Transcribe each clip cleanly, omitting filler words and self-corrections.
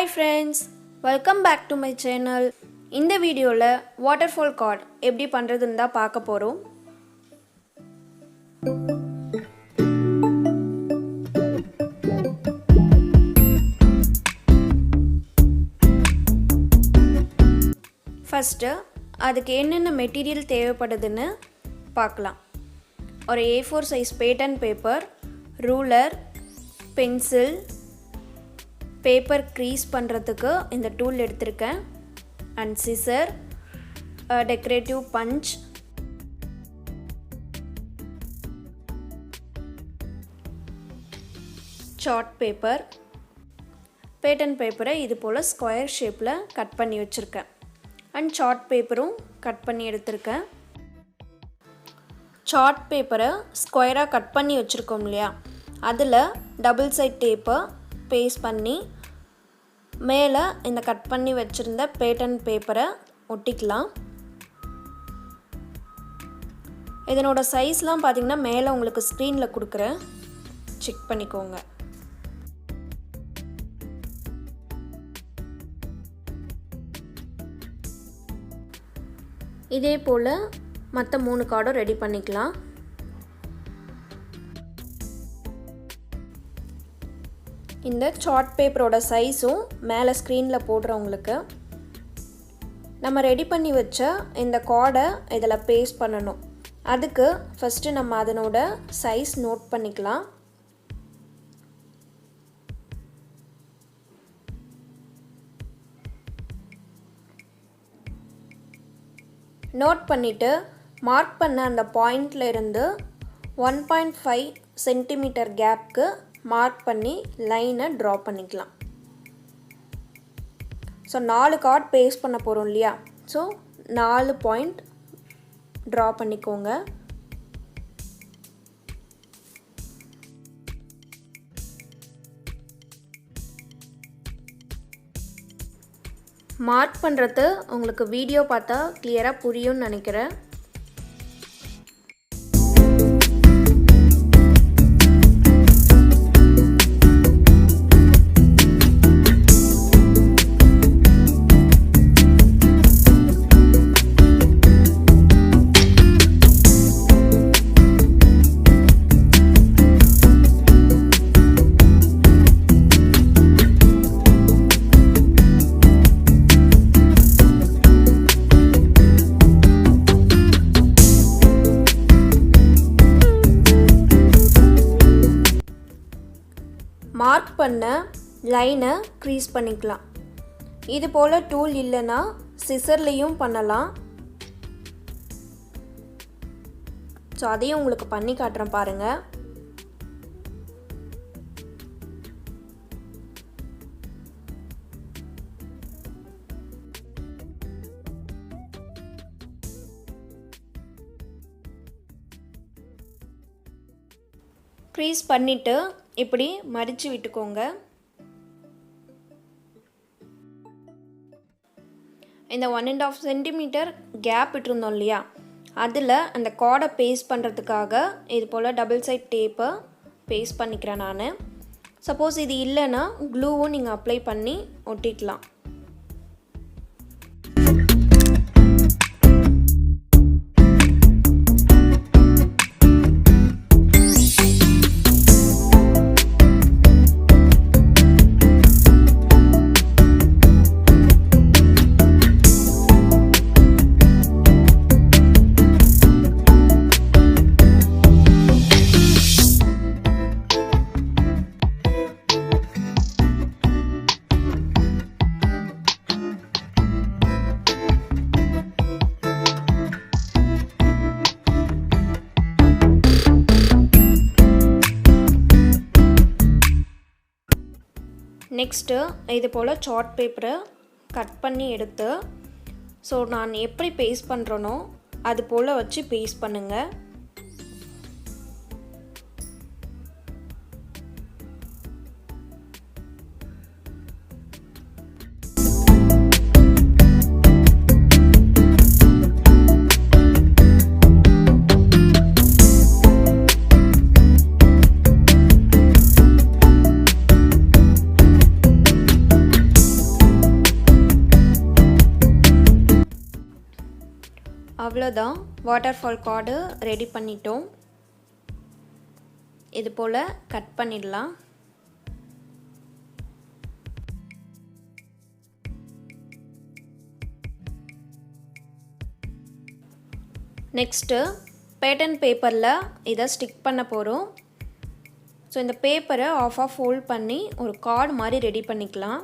Hi friends, welcome back to my channel. இந்த வீடியோல waterfall card எப்படி பண்றதுன்னு தான் பார்க்க போறோம். First அதுக்கு என்னென்ன மெட்டீரியல் தேவைப்படுதுன்னு பார்க்கலாம். ஒரு A4 size pattern paper, ruler, pencil, paper crease பண்றதுக்கு இந்த tool எடுத்துர்க்கேன் and scissor, a decorative punch, chart paper, pattern paper இது போல square shapeல கட் பண்ணி வச்சிருக்கேன் and chart paperம் கட் பண்ணி எடுத்துர்க்கேன். chart paper ஸ்கொயரா கட் பண்ணி வச்சிருக்கோம் இல்லையா, அதில் டபுள் சைட் டேப்பை பேஸ்ட் பண்ணி மேலே இந்த கட் பண்ணி வச்சுருந்த பேட்டர்ன் பேப்பரை ஒட்டிக்கலாம். இதனோட சைஸ்லாம் பார்த்திங்கன்னா மேலே உங்களுக்கு ஸ்க்ரீனில் கொடுக்குறேன், செக் பண்ணிக்கோங்க. இதே போல் மற்ற 3 கார்டும் ரெடி பண்ணிக்கலாம். இந்த சார்ட் பேப்பரோட சைஸும் மேலே ஸ்க்ரீனில் போடுறவங்களுக்கு நம்ம ரெடி பண்ணி வச்ச இந்த கார்டை இதில் பேஸ்ட் பண்ணணும். அதுக்கு ஃபஸ்ட்டு நம்ம அதனோட சைஸ் நோட் பண்ணிக்கலாம். நோட் பண்ணிவிட்டு மார்க் பண்ண அந்த பாயிண்டில் இருந்து 1.5 சென்டிமீட்டர் கேப்க்கு மார்க் பண்ணி லைனை ட்ரா பண்ணிக்கலாம். ஸோ 4 கார்ட் பேஸ்ட் பண்ண போகிறோம் இல்லையா, ஸோ 4 பாயிண்ட் ட்ரா பண்ணிக்கோங்க. மார்க் பண்ணுறது உங்களுக்கு வீடியோ பார்த்தா கிளியராக புரியும்னு நினைக்கிறேன். மார்க் பண்ண லைனை க்ரீஸ் பண்ணிக்கலாம். இது போல் டூல் இல்லைன்னா சிசர்லேயும் பண்ணலாம். ஸோ அதையும் உங்களுக்கு பண்ணி காட்டுறேன் பாருங்கள். க்ரீஸ் பண்ணிவிட்டு இப்படி மடித்து விட்டுக்கோங்க. இந்த 1.5 சென்டிமீட்டர் கேப் விட்டுருந்தோம் இல்லையா, அதில் அந்த கார்டை பேஸ்ட் பண்ணுறதுக்காக இது போல் டபுள் சைட் டேப்பை பேஸ்ட் பண்ணிக்கிறேன் நான். சப்போஸ் இது இல்லைன்னா க்ளூவும் நீங்கள் அப்ளை பண்ணி ஒட்டிக்கலாம். நெக்ஸ்ட்டு இது போல் சார்ட் பேப்பரை கட் பண்ணி எடுத்து, ஸோ நான் எப்படி பேஸ்ட் பண்ணுறேனோ அது போல் வச்சு பேஸ்ட் பண்ணுங்கள். அவ்வளோதான், வாட்டர்ஃபால் கார்டு ரெடி பண்ணிட்டோம். இது போல் கட் பண்ணிடலாம். நெக்ஸ்ட்டு பேட்டர்ன் பேப்பரில் இதை ஸ்டிக் பண்ண போகிறோம். ஸோ இந்த பேப்பரை ஆஃபாக ஃபோல்ட் பண்ணி ஒரு கார்டு மாதிரி ரெடி பண்ணிக்கலாம்.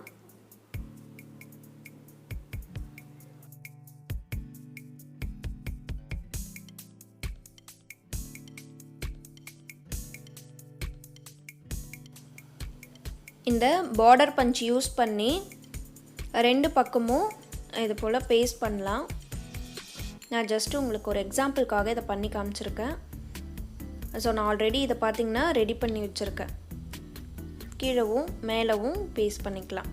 இந்த பார்டர் பஞ்ச் யூஸ் பண்ணி 2 பக்கமும் இது போல் பேஸ்ட் பண்ணலாம். நான் ஜஸ்ட்டு உங்களுக்கு ஒரு எக்ஸாம்பிளுக்காக இதை பண்ணி காமிச்சிருக்கேன். ஸோ நான் ஆல்ரெடி இதை பார்த்திங்கன்னா ரெடி பண்ணி வச்சுருக்கேன். கீழவும் மேலவும் பேஸ்ட் பண்ணிக்கலாம்.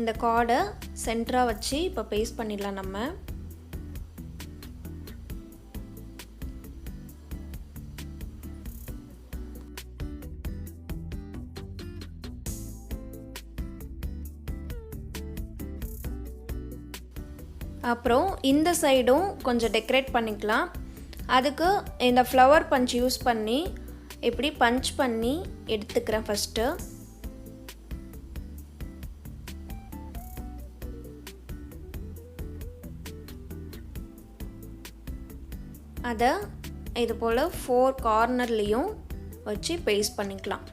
இந்த கார்டை சென்டராக வச்சு இப்போ பேஸ்ட் பண்ணிடலாம் நம்ம. அப்புறம் இந்த சைடும் கொஞ்சம் டெக்கரேட் பண்ணிக்கலாம். அதுக்கு இந்த ஃப்ளவர் பஞ்ச் யூஸ் பண்ணி இப்படி பஞ்ச் பண்ணி எடுத்துக்கிறேன் ஃபஸ்ட்டு. அதை இது போல் 4 கார்னர்லேயும் வச்சு பேஸ்ட் பண்ணிக்கலாம்.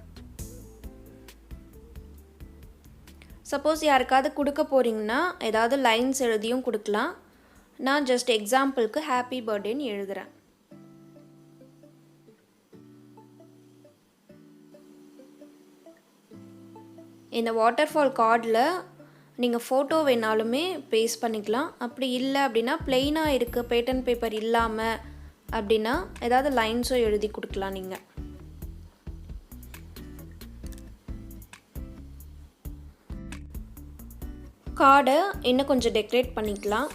சப்போஸ் யாருக்காவது கொடுக்க போகிறீங்கன்னா ஏதாவது லைன்ஸ் எழுதியும் கொடுக்கலாம். நான் ஜஸ்ட் எக்ஸாம்பிளுக்கு ஹாப்பி பர்த்டேன்னு எழுதுகிறேன். இந்த வாட்டர்ஃபால் கார்டில் நீங்கள் ஃபோட்டோ வேணாலுமே பேஸ்ட் பண்ணிக்கலாம். அப்படி இல்லை அப்படின்னா பிளெயினாக இருக்குது, பேட்டர்ன் பேப்பர் இல்லாமல் அப்படின்னா ஏதாவது லைன்ஸும் எழுதி கொடுக்கலாம் நீங்கள். கார்டை இன்னும் கொஞ்சம் டெக்கரேட் பண்ணிக்கலாம்.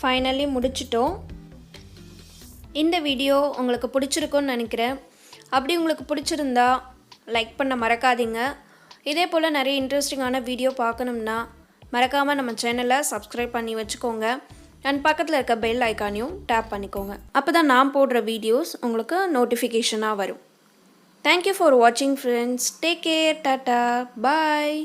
ஃபைனலி முடிச்சிட்டோம். இந்த வீடியோ உங்களுக்கு பிடிச்சிருக்குன்னு நினைக்கிறேன். அப்படி உங்களுக்கு பிடிச்சிருந்தா லைக் பண்ண மறக்காதீங்க. இதே போல் நிறைய இன்ட்ரெஸ்டிங்கான வீடியோ பார்க்கணும்னா மறக்காமல் நம்ம சேனலை சப்ஸ்கிரைப் பண்ணி வச்சுக்கோங்க. அண்ட் பக்கத்தில் இருக்க பெல் ஐக்கானையும் டேப் பண்ணிக்கோங்க. அப்போ தான் நான் போடுற வீடியோஸ் உங்களுக்கு நோட்டிஃபிகேஷனாக வரும். தேங்க்யூ ஃபார் வாட்சிங் ஃப்ரெண்ட்ஸ். Take care. டாட்டா. பாய்.